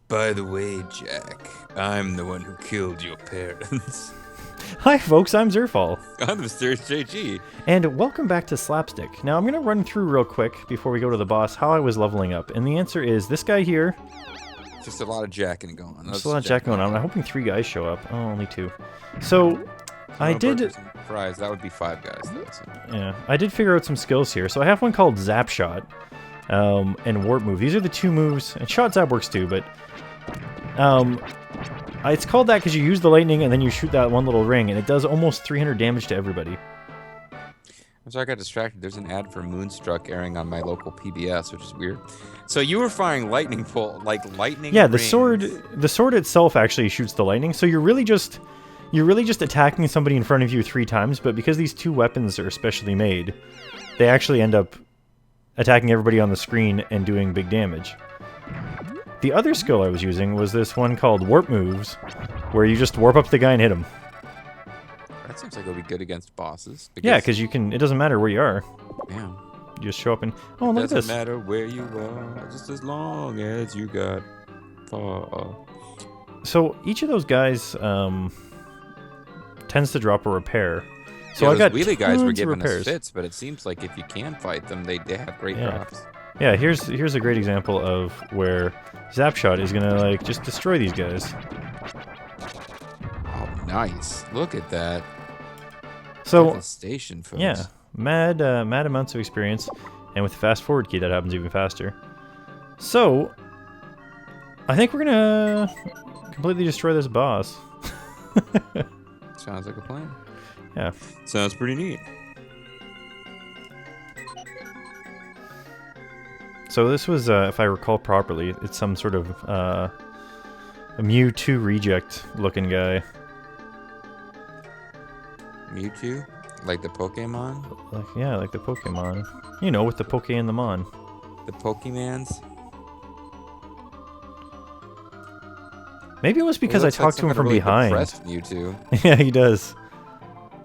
By the way, Jack, I'm the one who killed your parents. Hi folks, I'm Zerfall. I'm the mysterious JG. And welcome back to Slapstick. Now I'm going to run through real quick before we go to the boss how I was leveling up. And the answer is this guy here. Just a lot of jacking going on. Just a lot of jacking going on. I'm hoping 3 guys show up. Oh, only 2. So I did... Fries. That would be 5 guys though. So. Yeah, I did figure out some skills here. So I have one called Zap Shot and Warp Move. These are the 2 moves. And Shot Zap works too, but... it's called that because you use the lightning and then you shoot that one little ring, and it does almost 300 damage to everybody. I'm sorry I got distracted. There's an ad for Moonstruck airing on my local PBS, which is weird. So you were firing lightning lightning. Yeah, rings. the sword itself actually shoots the lightning. So you're really just attacking somebody in front of you 3 times, but because these 2 weapons are specially made, they actually end up attacking everybody on the screen and doing big damage. The other skill I was using was this one called Warp Moves, where you just warp up the guy and hit him. That seems like it would be good against bosses. Yeah, because you can. It doesn't matter where you are. Yeah. You just show up and oh, look at this. Doesn't matter where you are, just as long as you got far. So each of those guys tends to drop a repair. So yeah, I got wheelie guys were giving us repairs. fits, but it seems like if you can fight them, they have great drops. Yeah, here's a great example of where Zapshot is gonna like just destroy these guys. Oh, nice! Look at that. So station, folks. yeah, mad amounts of experience, and with the fast forward key that happens even faster. So I think we're gonna completely destroy this boss. Sounds like a plan. Yeah. Sounds pretty neat. So this was, if I recall properly, it's some sort of a Mewtwo reject-looking guy. Mewtwo? Like the Pokemon? Yeah, like the Pokemon. You know, with the Poke and the Mon. The Pokemans? Maybe it was because I talked to him from really behind. Depressed Mewtwo. Yeah, he does.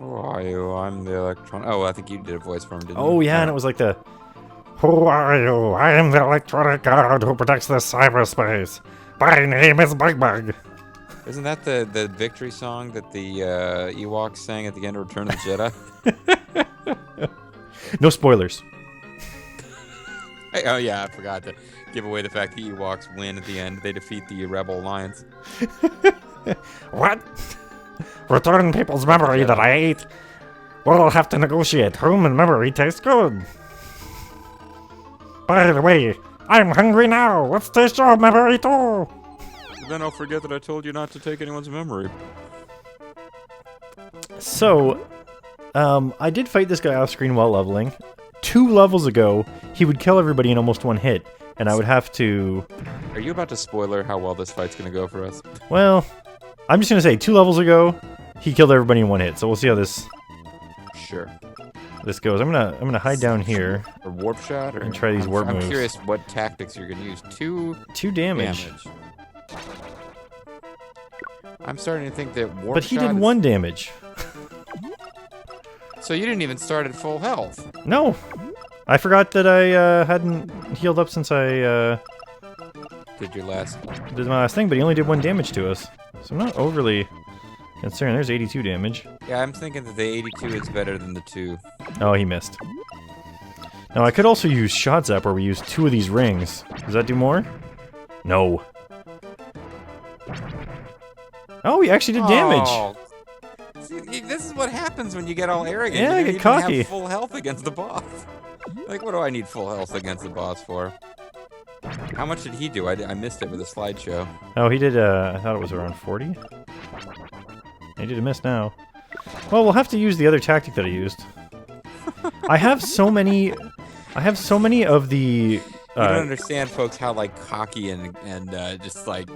Who are you? I'm the electron. Oh, I think you did a voice for him, didn't you? Oh, yeah, and it was like the... Who are you? I am the electronic guard who protects the cyberspace. My name is Bug Bug. Isn't that the victory song that the Ewoks sang at the end of Return of the Jedi? No spoilers. Hey, oh yeah, I forgot to give away the fact the Ewoks win at the end. They defeat the Rebel Alliance. What? Return people's memory that I ate. We'll have to negotiate. Human memory tastes good. By the way, I'm hungry now. Let's taste your memory too. Then I'll forget that I told you not to take anyone's memory. So, I did fight this guy off screen while leveling. 2 levels ago, he would kill everybody in almost 1 hit, and I would have to... Are you about to spoiler how well this fight's gonna go for us? Well, I'm just gonna say 2 levels ago, he killed everybody in 1 hit. So we'll see how this goes. I'm gonna hide down here. Or warp shot, or and try these warp moves. I'm curious what tactics you're gonna use. 2 damage. I'm starting to think that warp But he shot did is... 1 damage. So you didn't even start at full health. No, I forgot that I hadn't healed up since I Did your last? did my last thing. But he only did 1 damage to us, so I'm not overly concerned. There's 82 damage. Yeah, I'm thinking that the 82 is better than the 2. Oh, he missed. Now I could also use Shot Zap, where we use 2 of these rings. Does that do more? No. Oh, he actually did damage. Oh. See, this is what happens when you get all arrogant. Yeah, you I don't get even cocky. have full health against the boss. Like, what do I need full health against the boss for? How much did he do? I missed it with a slideshow. Oh, he did, I thought it was around 40. He did a miss now. Well, we'll have to use the other tactic that I used. I have so many of the... You don't understand, folks, how, like, cocky and just, like,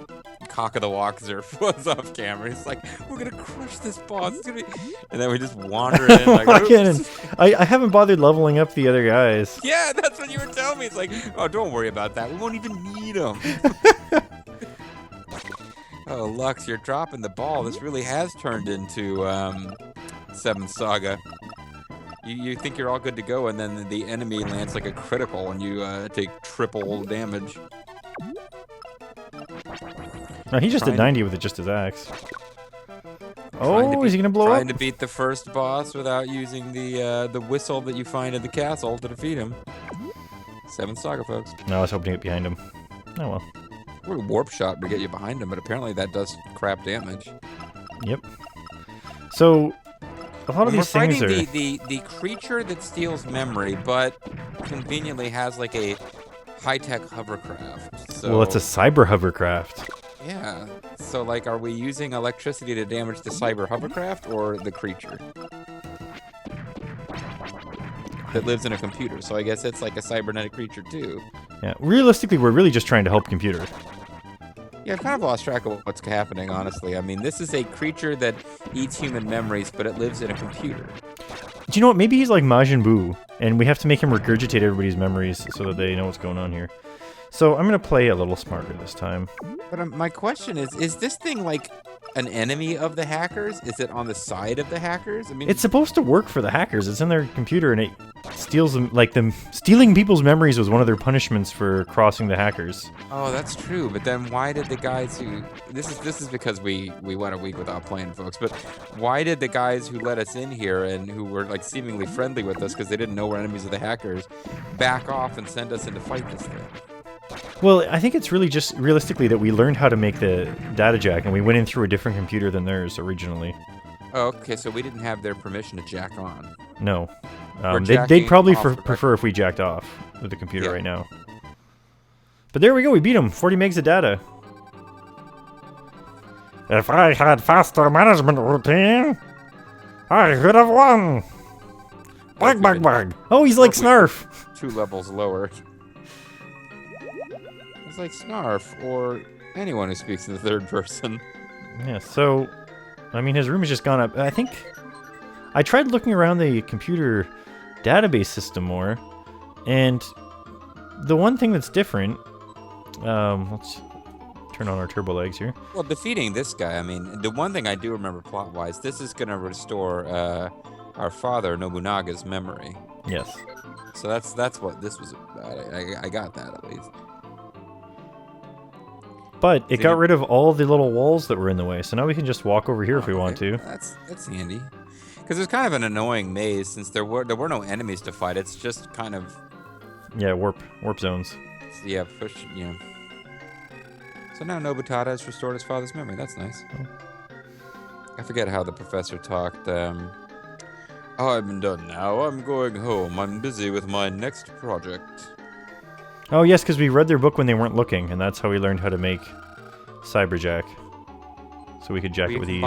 cock of the walk Zerf was off camera. It's like, we're gonna crush this boss. It's gonna be... And then we just wander in, like, I haven't bothered leveling up the other guys. Yeah, that's what you were telling me. It's like, oh, don't worry about that. We won't even need them. Oh, Lux, you're dropping the ball. This really has turned into 7th Saga. You think you're all good to go, and then the enemy lands like a critical, and you take triple damage. No, he just did 90 with it, just his axe. Oh, is he gonna blow up? Trying to beat the first boss without using the whistle that you find in the castle to defeat him. 7th saga, folks. No, I was hoping to get behind him. Oh well. What a warp shot would get you behind him, but apparently that does crap damage. Yep. So, a lot of these things are... the creature that steals memory, but conveniently has like a high-tech hovercraft. So, well, it's a cyber hovercraft. Yeah. So, like, are we using electricity to damage the cyber hovercraft or the creature that lives in a computer? So I guess it's like a cybernetic creature too. Yeah. Realistically, we're really just trying to help computer. Yeah, I've kind of lost track of what's happening, honestly. I mean, this is a creature that eats human memories, but it lives in a computer. Do you know what? Maybe he's like Majin Buu, and we have to make him regurgitate everybody's memories so that they know what's going on here. So I'm going to play a little smarter this time. But my question is this thing like an enemy of the hackers? Is it on the side of the hackers? I mean, it's supposed to work for the hackers. It's in their computer, and it steals them. Like them stealing people's memories was one of their punishments for crossing the hackers. Oh, that's true. But then why did the guys who this is because we went a week without playing, folks. But why did the guys who let us in here and who were like seemingly friendly with us because they didn't know we're enemies of the hackers back off and send us in to fight this thing? Well, I think it's really just realistically that we learned how to make the data jack, and we went in through a different computer than theirs originally. Oh, okay, so we didn't have their permission to jack on. No. They'd probably prefer if we jacked off with the computer right now. But there we go, we beat them. 40 megs of data. If I had faster management routine, I could have won. Bag, bag, bag. Oh, he's like Snarf. 2 levels lower. It's like Snarf, or anyone who speaks in the third person. Yeah, so, I mean, his room has just gone up. I think I tried looking around the computer database system more, and the one thing that's different, let's turn on our turbo legs here. Well, defeating this guy, I mean, the one thing I do remember plot-wise, this is going to restore our father, Nobunaga's memory. Yes. So that's what this was about. I got that, at least. But it got rid of all the little walls that were in the way, so now we can just walk over here if we want to. That's handy. Because it's kind of an annoying maze since there were no enemies to fight. It's just kind of warp zones. Yeah, So now Nobutada has restored his father's memory. That's nice. Oh. I forget how the professor talked. I'm done now. I'm going home. I'm busy with my next project. Oh, yes, because we read their book when they weren't looking, and that's how we learned how to make Cyberjack. So we could jack it with ease.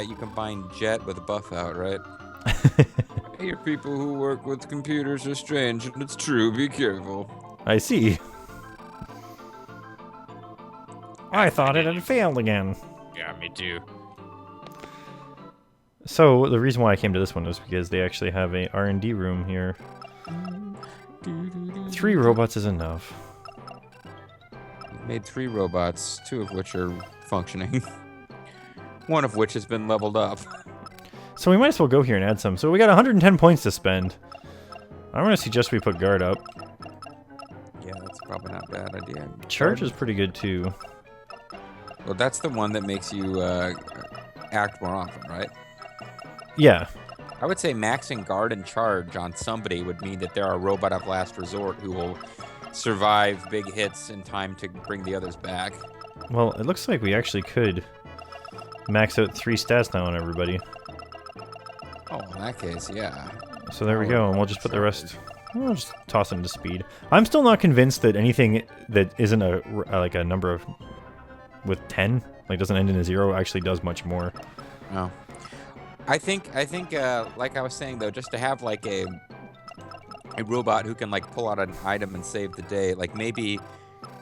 You combine Jet with Buff Out, right? I hear people who work with computers are strange, and it's true. Be careful. I see. I thought it had failed again. Yeah, me too. So the reason why I came to this one was because they actually have a R&D room here. 3 robots is enough. Made 3 robots, 2 of which are functioning. 1 of which has been leveled up. So we might as well go here and add some. So we got 110 points to spend. I'm going to suggest we put guard up. Yeah, that's probably not a bad idea. Charge is pretty good too. Well, that's the one that makes you act more often, right? Yeah. I would say maxing guard and charge on somebody would mean that they're a robot of last resort who will survive big hits in time to bring the others back. Well, it looks like we actually could max out 3 stats now on everybody. Oh, in that case, yeah. So there we go, and we'll just put the rest... We'll just toss it into speed. I'm still not convinced that anything that isn't like a number of... with 10, like doesn't end in a 0, actually does much more. No. I think, like I was saying though, just to have like a robot who can like pull out an item and save the day, like maybe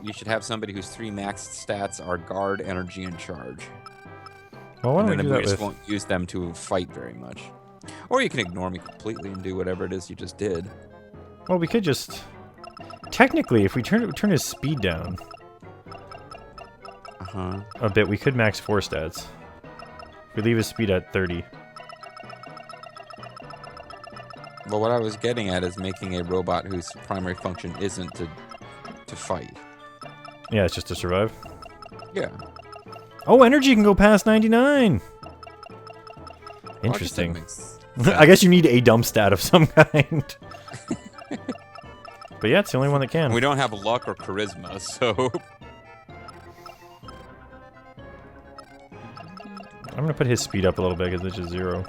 you should have somebody whose 3 maxed stats are guard, energy, and charge. Well, why don't and we then do that we just with... won't use them to fight very much. Or you can ignore me completely and do whatever it is you just did. Well, we could just... Technically, if we turn his speed down a bit, we could max 4 stats. If we leave his speed at 30. Well, what I was getting at is making a robot whose primary function isn't to fight. Yeah, it's just to survive. Yeah. Oh, energy can go past 99. Interesting. I guess you need a dump stat of some kind. But yeah, it's the only one that can. We don't have luck or charisma, so... I'm going to put his speed up a little bit because it's just 0.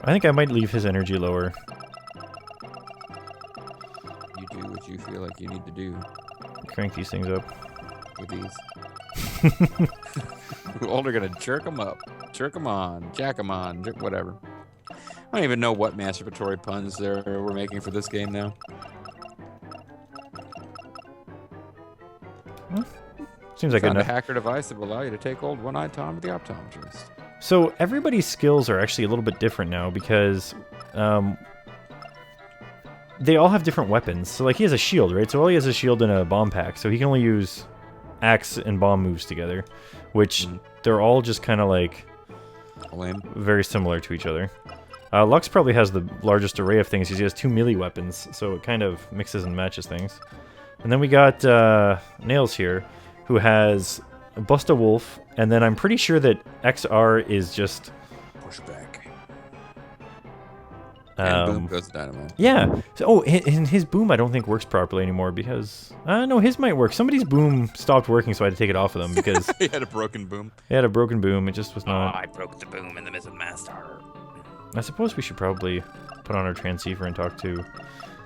I think I might leave his energy lower. You do what you feel like you need to do. Crank these things up. With these. We're all gonna jerk them up. Jerk them on. Jack them on. Whatever. I don't even know what masturbatory puns we're making for this game now. Seems like Found enough. a hacker device that will allow you to take old one-eyed Tom to the optometrist. So everybody's skills are actually a little bit different now because they all have different weapons. So like he has a shield, right? So all he has is a shield and a bomb pack. So he can only use axe and bomb moves together, which they're all just kind of like lame, very similar to each other. Lux probably has the largest array of things because he has 2 melee weapons, so it kind of mixes and matches things. And then we got Nails here, who has Bust a Wolf, and then I'm pretty sure that XR is just... Pushback. And boom goes dynamo. Yeah. So, and his boom I don't think works properly anymore because... no, his might work. Somebody's boom stopped working, so I had to take it off of them because... He had a broken boom. He had a broken boom. It just was not... Oh, I broke the boom in the Missing Master. I suppose we should probably put on our transceiver and talk to...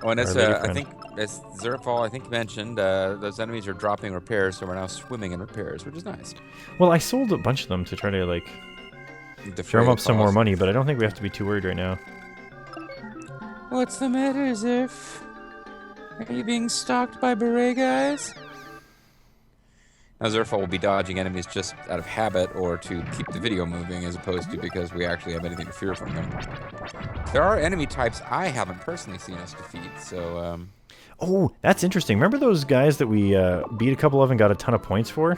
Oh, and it's, I think, as Zerfall, I think, mentioned, those enemies are dropping repairs, so we're now swimming in repairs, which is nice. Well, I sold a bunch of them to try to, like, drum up some more money, but I don't think we have to be too worried right now. What's the matter, Zerf? Are you being stalked by beret guys? Now, Zerfall will be dodging enemies just out of habit or to keep the video moving, as opposed to because we actually have anything to fear from them. There are enemy types I haven't personally seen us defeat, so... Oh, that's interesting. Remember those guys that we beat a couple of and got a ton of points for?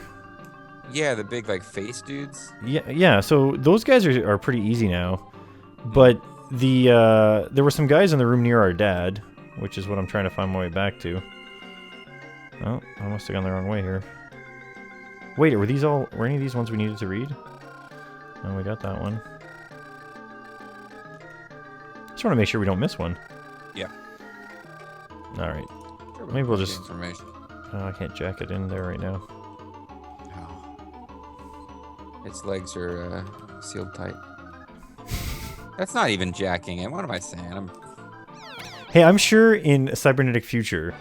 Yeah, the big, like, face dudes? Yeah. So those guys are pretty easy now. But there were some guys in the room near our dad, which is what I'm trying to find my way back to. Oh, I must have gone the wrong way here. Wait, were any of these ones we needed to read? Oh, we got that one. Just want to make sure we don't miss one. Yeah. Alright. Maybe we'll just... Information. Oh, I can't jack it in there right now. Oh. Its legs are sealed tight. That's not even jacking it. What am I saying? Hey, I'm sure in a cybernetic future,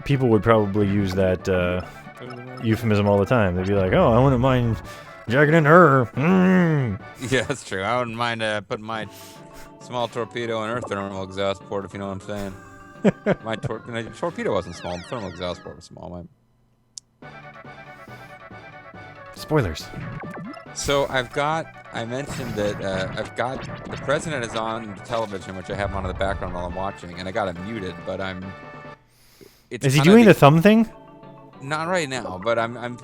people would probably use that euphemism all the time. They'd be like, oh, I wouldn't mind jacking in her. Mm. Yeah, that's true. I wouldn't mind putting my small torpedo in her thermal exhaust port, if you know what I'm saying. My torpedo wasn't small. The thermal exhaust port was small. Spoilers. So I mentioned that I've got, the president is on television, which I have on in the background while I'm watching, and I got it muted, but Is he doing the thumb thing? Not right now, but I'm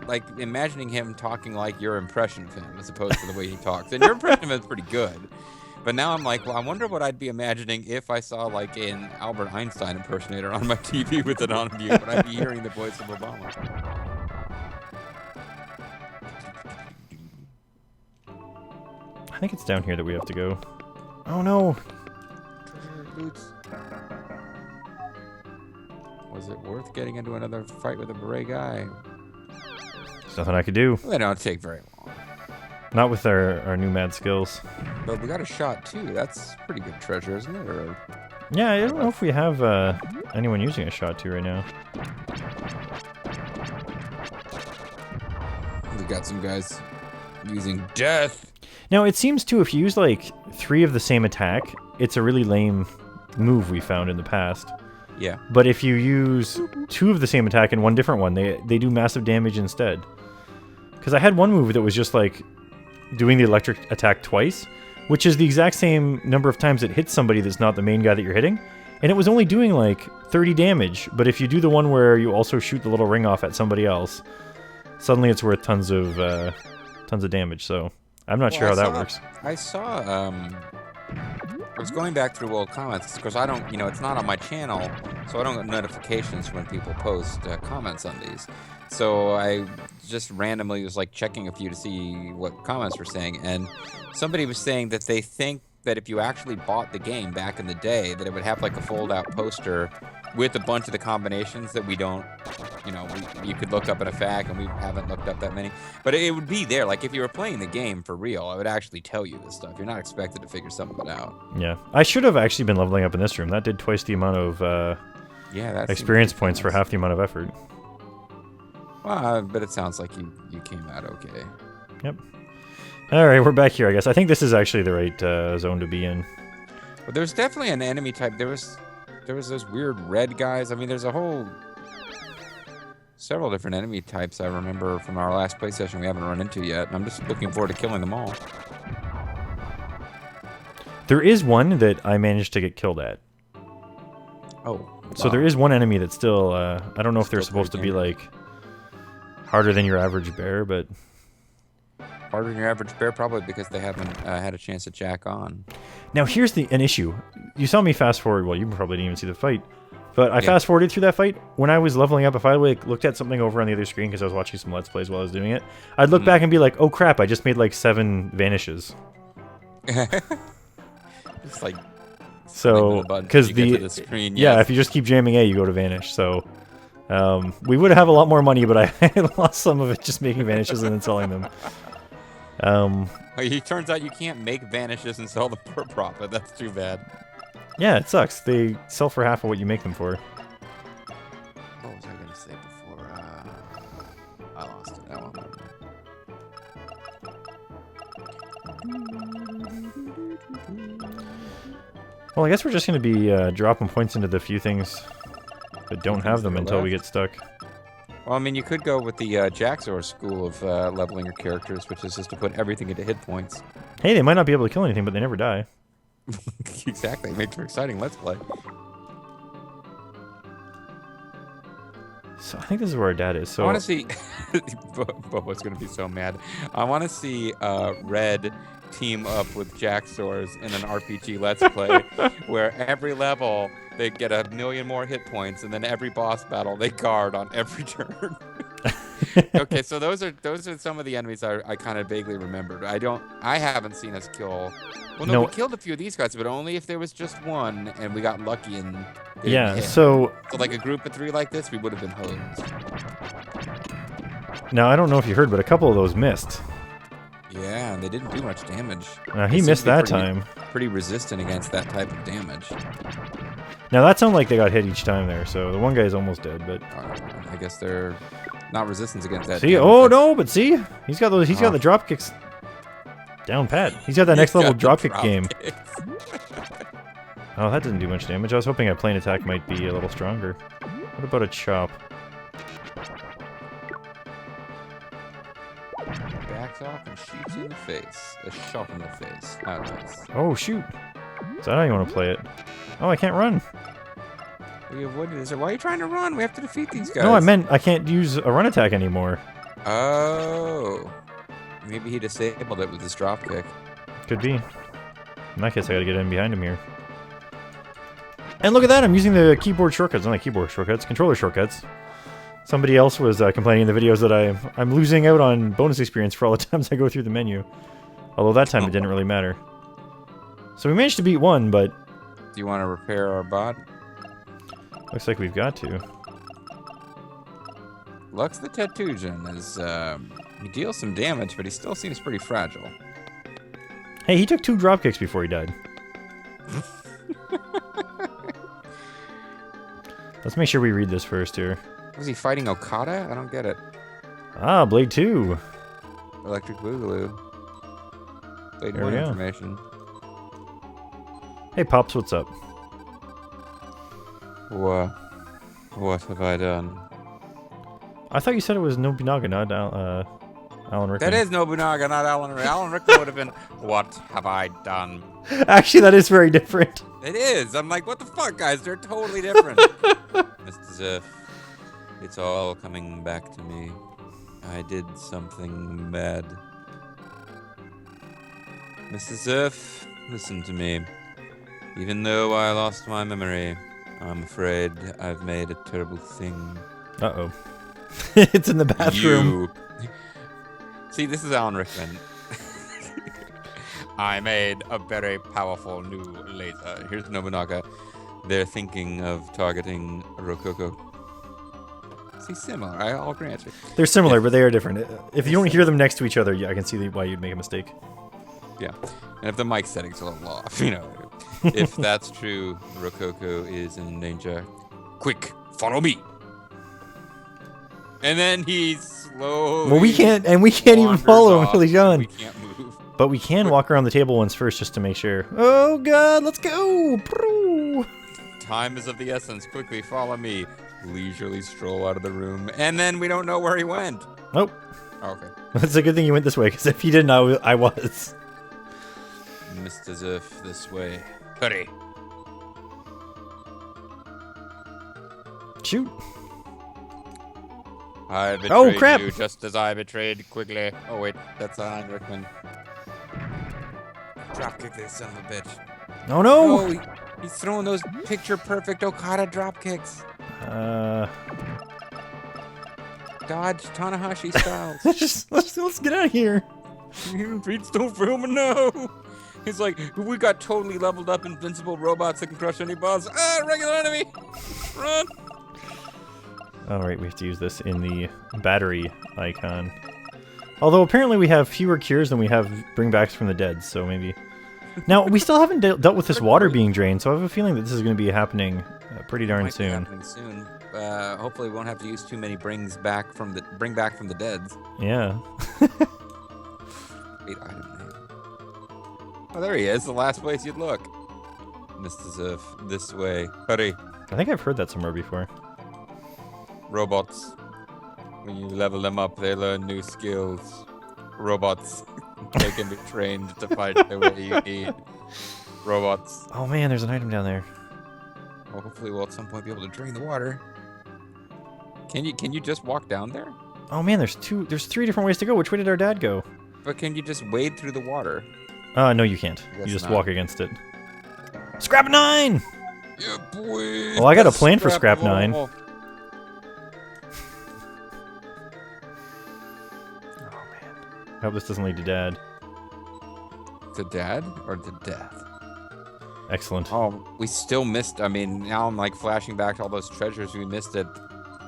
like imagining him talking like your impression of him as opposed to the way he talks. And your impression of him is pretty good. But now I'm like, well, I wonder what I'd be imagining if I saw like an Albert Einstein impersonator on my TV with it on mute. Would I be hearing the voice of Obama? I think it's down here that we have to go. Oh no! Was it worth getting into another fight with a beret guy? There's nothing I could do. They don't take very long. Not with our new mad skills. But we got a shot too. That's pretty good treasure, isn't it? Or... Yeah, I don't know if we have anyone using a shot too right now. We got some guys using death. Now, it seems too, if you use like 3 of the same attack, it's a really lame move we found in the past. Yeah. But if you use 2 of the same attack and 1 different one, they do massive damage instead. Because I had one move that was just like doing the electric attack twice, which is the exact same number of times it hits somebody that's not the main guy that you're hitting. And it was only doing like 30 damage, but if you do the one where you also shoot the little ring off at somebody else, suddenly it's worth tons of damage. So I'm not sure how that works. I saw I was going back through old comments because I don't, it's not on my channel, so I don't get notifications when people post comments on these. So I just randomly was like checking a few to see what comments were saying, and somebody was saying that they think that if you actually bought the game back in the day, that it would have like a fold-out poster with a bunch of the combinations that we don't, you could look up in a FAQ, and we haven't looked up that many. But it would be there. Like, if you were playing the game for real, I would actually tell you this stuff. You're not expected to figure some of it out. Yeah. I should have actually been leveling up in this room. That did twice the amount of experience points for half the amount of effort. Well, but it sounds like you came out okay. Yep. All right, we're back here, I guess. I think this is actually the right zone to be in. But there's definitely an enemy type. There was those weird red guys. I mean, there's several different enemy types I remember from our last play session we haven't run into yet, and I'm just looking forward to killing them all. There is one that I managed to get killed at. Oh. Wow. So there is one enemy that's still, I don't know if they're supposed to be, like, harder than your average bear, but... Harder than your average bear, probably because they haven't had a chance to jack on. Now, here's an issue. You saw me fast forward. Well, you probably didn't even see the fight. But I fast forwarded through that fight. When I was leveling up, if I looked at something over on the other screen because I was watching some Let's Plays while I was doing it, I'd look back and be like, oh crap, I just made like 7 vanishes. It's like... So, because the screen, yeah, if you just keep jamming A, you go to vanish. So, we would have a lot more money, but I lost some of it just making vanishes and then selling them. It turns out you can't make vanishes and sell them for profit. That's too bad. Yeah, it sucks. They sell for half of what you make them for. What was I going to say before? I lost it. I won't remember. Well, I guess we're just going to be dropping points into the few things that don't have them until we get stuck. Well, I mean, you could go with the Jaxor school of leveling your characters, which is just to put everything into hit points. Hey, they might not be able to kill anything, but they never die. Exactly. It makes for exciting Let's Play. So I think this is where our dad is. So I want to see... Bobo's going to be so mad. I want to see Red team up with Jaxors in an RPG Let's Play where every level they get 1 million more hit points, and then every boss battle they guard on every turn. Okay, so those are some of the enemies I kind of vaguely remembered. I haven't seen us kill. Well, no, we killed a few of these guys, but only if there was just one, and we got lucky and yeah. So like a group of 3 like this, we would have been hosed. Now I don't know if you heard, but a couple of those missed. Yeah, and they didn't do much damage. He missed that time. Pretty resistant against that type of damage. Now that sounded like they got hit each time there, so the one guy's almost dead, but I guess they're not resistant against that. See, no, but see, he's got those. He's got the drop kicks down pat. He's got that next level drop kick game. Oh, that didn't do much damage. I was hoping a plane attack might be a little stronger. What about a chop? Backs off and shoots you in the face. A shot in the face. How nice. Oh shoot! Is that how you want to play it? Oh, I can't run. We avoided this. Why are you trying to run? We have to defeat these guys. No, I meant I can't use a run attack anymore. Oh. Maybe he disabled it with his drop kick. Could be. In that case, I gotta get in behind him here. And look at that, I'm using the keyboard shortcuts. Not keyboard shortcuts, controller shortcuts. Somebody else was complaining in the videos that I'm losing out on bonus experience for all the times I go through the menu. Although that time it didn't really matter. So we managed to beat one, but... Do you want to repair our bot? Looks like we've got to. Lux the Tetujin is... he deals some damage, but he still seems pretty fragile. Hey, he took 2 drop kicks before he died. Let's make sure we read this first here. Was he fighting Okada? I don't get it. Ah, Blade 2. Electric Boogaloo. Blade 1 information. Hey, Pops, what's up? What have I done? I thought you said it was Nobunaga, not Alan Rickman. That is Nobunaga, not Alan Rickman. Alan Rickman would have been, what have I done? Actually, that is very different. It is. I'm like, what the fuck, guys? They're totally different. Mr. Zerf, it's all coming back to me. I did something bad. Mr. Zerf, listen to me. Even though I lost my memory, I'm afraid I've made a terrible thing. Uh-oh. It's in the bathroom. You. See, this is Alan Rickman. I made a very powerful new laser. Here's Nobunaga. They're thinking of targeting Rococo. See, similar. I'll grant you. They're similar, but they are different. If you don't hear them next to each other, yeah, I can see why you'd make a mistake. Yeah. And if the mic settings are a little off, you know. If that's true, Rococo is in danger. Quick, follow me. And then he slowly. Well, we can't even follow him until he's gone. We can't move. But we can walk around the table once first just to make sure. Oh God, let's go! Time is of the essence. Quickly follow me. Leisurely stroll out of the room, and then we don't know where he went. Nope. Okay. It's a good thing you went this way, because if you didn't, I was. Mr. Zerf, this way. Hurry. Shoot. I betrayed crap. you just as I betrayed Quigley. Oh wait, that's Alan Rickman. Dropkick this son of a bitch. Oh no! Oh, he's throwing those picture-perfect Okada drop kicks. Dodge Tanahashi styles. let's get out of here. Please don't film it now. He's like, we got totally leveled up invincible robots that can crush any boss. Ah, regular enemy! Run! Alright, we have to use this in the battery icon. Although apparently we have fewer cures than we have bringbacks from the dead, so maybe... Now, we still haven't dealt with this water being drained, so I have a feeling that this is going to be happening pretty darn Might be soon. happening soon. Hopefully we won't have to use too many bring back from the deads. Yeah. Wait, item name. Oh, there he is. The last place you'd look. Mr. Zerf, this way. Hurry. I think I've heard that somewhere before. Robots. When you level them up, they learn new skills. Robots. They can be trained to fight the way you need. Robots. Oh man, there's an item down there. Well, hopefully we'll at some point be able to drain the water. Can you just walk down there? Oh man, there's 3 different ways to go. Which way did our dad go? But can you just wade through the water? No, you can't. You just walk against it. Scrap 9! Yeah, boy. Well, I got a plan for Scrap 9. Oh man. I hope this doesn't lead to dad. To dad or to death? Excellent. Oh, we still missed. I mean, now I'm like flashing back to all those treasures we missed at,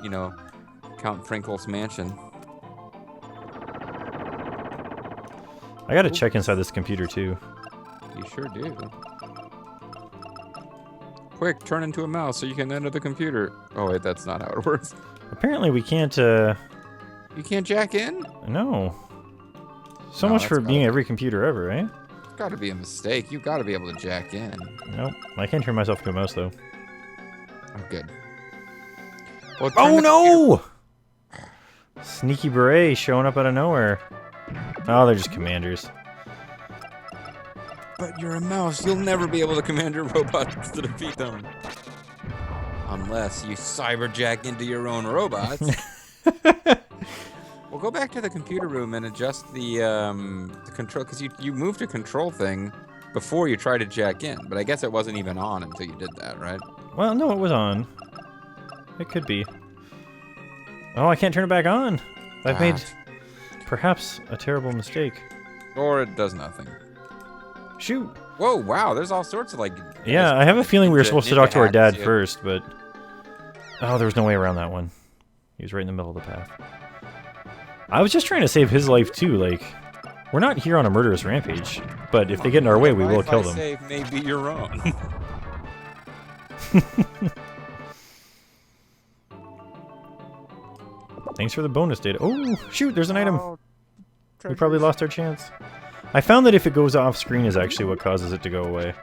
you know, Count Frinkle's mansion. I gotta check inside this computer too. You sure do. Quick, turn into a mouse so you can enter the computer. Oh wait, that's not how it works. Apparently we can't, You can't jack in? No. So No, much that's for being gotta- every computer ever, eh? It's gotta be a mistake. You gotta be able to jack in. Nope. I can't turn myself into a mouse though. Oh, good. Well, turn Oh the no! Sneaky beret showing up out of nowhere. Oh, they're just commanders. But you're a mouse. You'll never be able to command your robots to defeat them. Unless you cyberjack into your own robots. We'll go back to the computer room and adjust the control, because you moved a control thing before you tried to jack in, but I guess it wasn't even on until you did that, right? Well, no, it was on. It could be. Oh, I can't turn it back on. I've made perhaps a terrible mistake. Or it does nothing. Shoot. Whoa, wow, there's all sorts of like... Yeah, I have a feeling we were supposed to talk to our dad hats, yeah. first, but... Oh, there was no way around that one. He was right in the middle of the path. I was just trying to save his life too, like... We're not here on a murderous rampage, but if they get in our way, we will kill them. Save may be your own. Thanks for the bonus data. Oh, shoot, there's an item. Oh, We probably lost our chance. I found that if it goes off screen is actually what causes it to go away.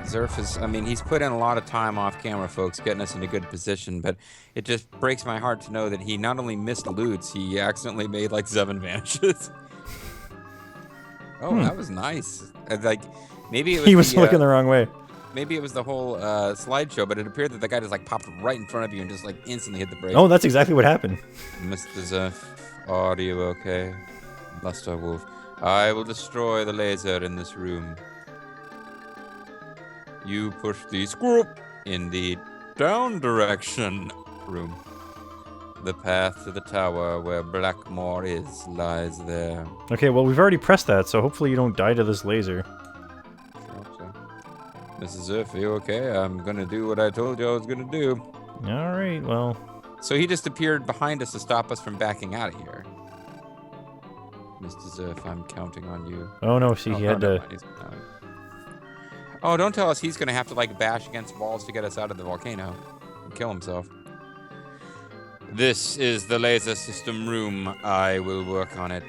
Zerf is, I mean, he's put in a lot of time off camera, folks, getting us in a good position, but it just breaks my heart to know that he not only missed loots, he accidentally made like 7 vanishes. Oh, that was nice. Like, maybe it was He was looking the wrong way. Maybe it was the whole slideshow, but it appeared that the guy just like popped right in front of you and just like instantly hit the brake. Oh, that's exactly what happened. Mr. Zerf, audio okay? Buster Wolf. I will destroy the laser in this room. You push the squirrel in the down direction room. The path to the tower where Blackmore is lies there. Okay, well, we've already pressed that, so hopefully you don't die to this laser. Sure hope so. Mrs. Zerf, you okay? I'm gonna do what I told you I was gonna do. Alright, well... So he just appeared behind us to stop us from backing out of here. Mr. Zerf, I'm counting on you. Oh no, see, he had to... Oh, don't tell us he's gonna have to, like, bash against walls to get us out of the volcano. And kill himself. This is the laser system room. I will work on it.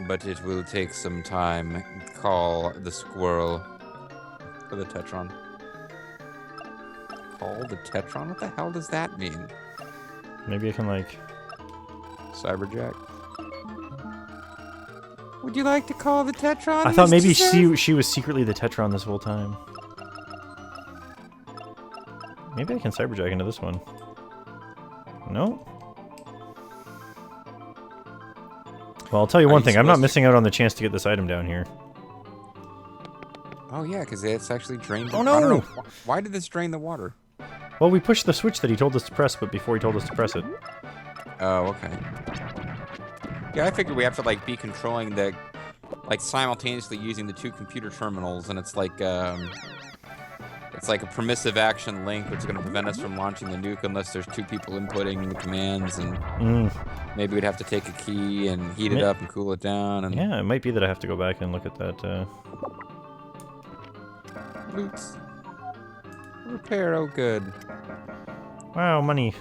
But it will take some time. Call the squirrel. For the Tetron. Call the Tetron? What the hell does that mean? Maybe I can, like... Cyberjack? Would you like to call the Tetron? I thought maybe Zerf? she was secretly the Tetron this whole time. Maybe I can Cyberjack into this one. No? Well, I'll tell you one thing. I'm not missing out on the chance to get this item down here. Oh, yeah, because it's actually drained the Oh, no! I don't know. Why did this drain the water? Well, we pushed the switch that he told us to press, but before he told us to press it. Oh, okay. Yeah, I figured we have to, like, be controlling the... Like, simultaneously using the two computer terminals, and it's like a permissive action link, which is going to prevent us from launching the nuke unless there's two people inputting the commands, and maybe we'd have to take a key and heat it up and cool it down. And yeah, it might be that I have to go back and look at that. Oops. Repair, oh good. Wow, money.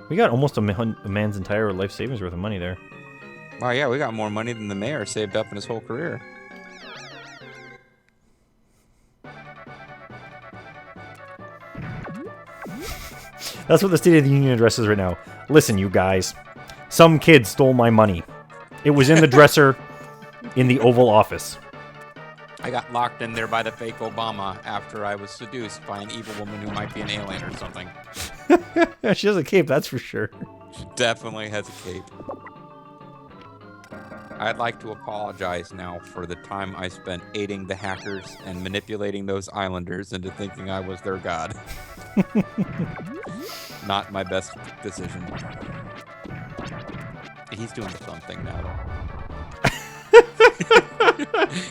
We got almost a man's entire life savings worth of money there. Oh yeah, we got more money than the mayor saved up in his whole career. That's what the State of the Union address is right now. Listen, you guys. Some kid stole my money. It was in the dresser in the Oval Office. I got locked in there by the fake Obama after I was seduced by an evil woman who might be an alien or something. She has a cape, that's for sure. She definitely has a cape. I'd like to apologize now for the time I spent aiding the hackers and manipulating those islanders into thinking I was their god. Not my best decision. He's doing the fun thing now, though.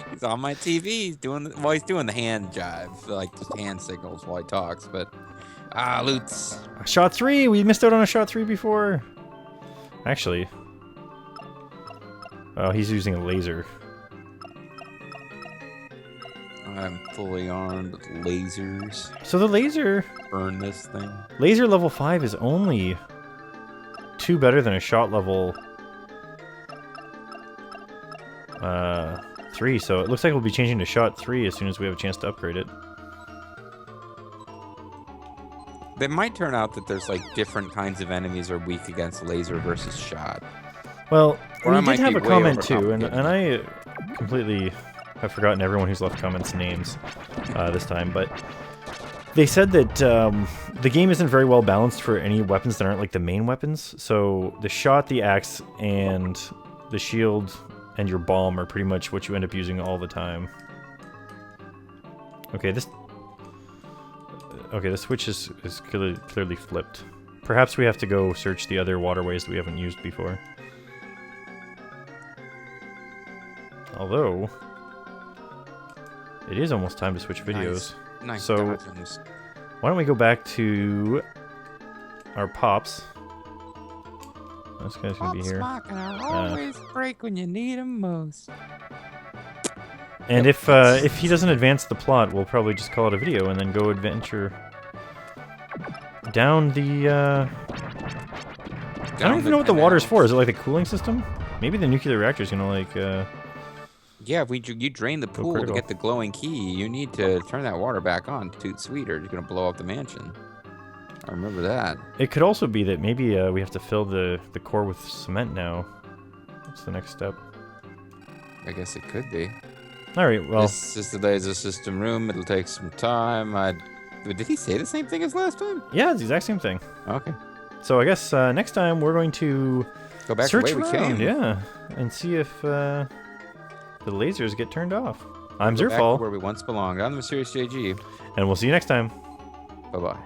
He's on my TV. He's doing the hand jive, like just hand signals while he talks. But Lutz. Shot 3. We missed out on a shot 3 before. Actually, oh, he's using a laser. I'm fully armed with lasers. So the laser. Burn this thing. Laser level 5 is only 2 better than a shot level 3, so it looks like we'll be changing to shot 3 as soon as we have a chance to upgrade it. They might turn out that there's like different kinds of enemies are weak against laser versus shot. Well, Or we I did might have be a way comment too, and overcomplicating I completely have forgotten everyone who's left comments names this time, but they said that the game isn't very well balanced for any weapons that aren't like the main weapons. So the shot, the axe, and the shield and your bomb are pretty much what you end up using all the time. Okay, the switch is clearly flipped. Perhaps we have to go search the other waterways that we haven't used before. Although, it is almost time to switch videos. Nice So, dodgems. why don't we go back to our pops? This guy's gonna be here. Always break when you need them most. And if he doesn't advance the plot, we'll probably just call it a video and then go adventure down the. I don't even know what the water's for. Is it like the cooling system? Maybe the nuclear reactor's gonna like. Yeah, if you drain the pool to critical. get the glowing key, you need to turn that water back on to Toot Sweet, or you're gonna blow up the mansion. I remember that. It could also be that maybe we have to fill the core with cement now. What's the next step? I guess it could be. All right. Well, This is the laser system room. It'll take some time. Did he say the same thing as last time? yeah, it's the exact same thing. Okay. So I guess next time we're going to Go back Search the way we around, came. yeah, and see if the lasers get turned off. I'm Go back to Zerfall, where we once belonged. I'm the Mysterious JG. and we'll see you next time. Bye-bye.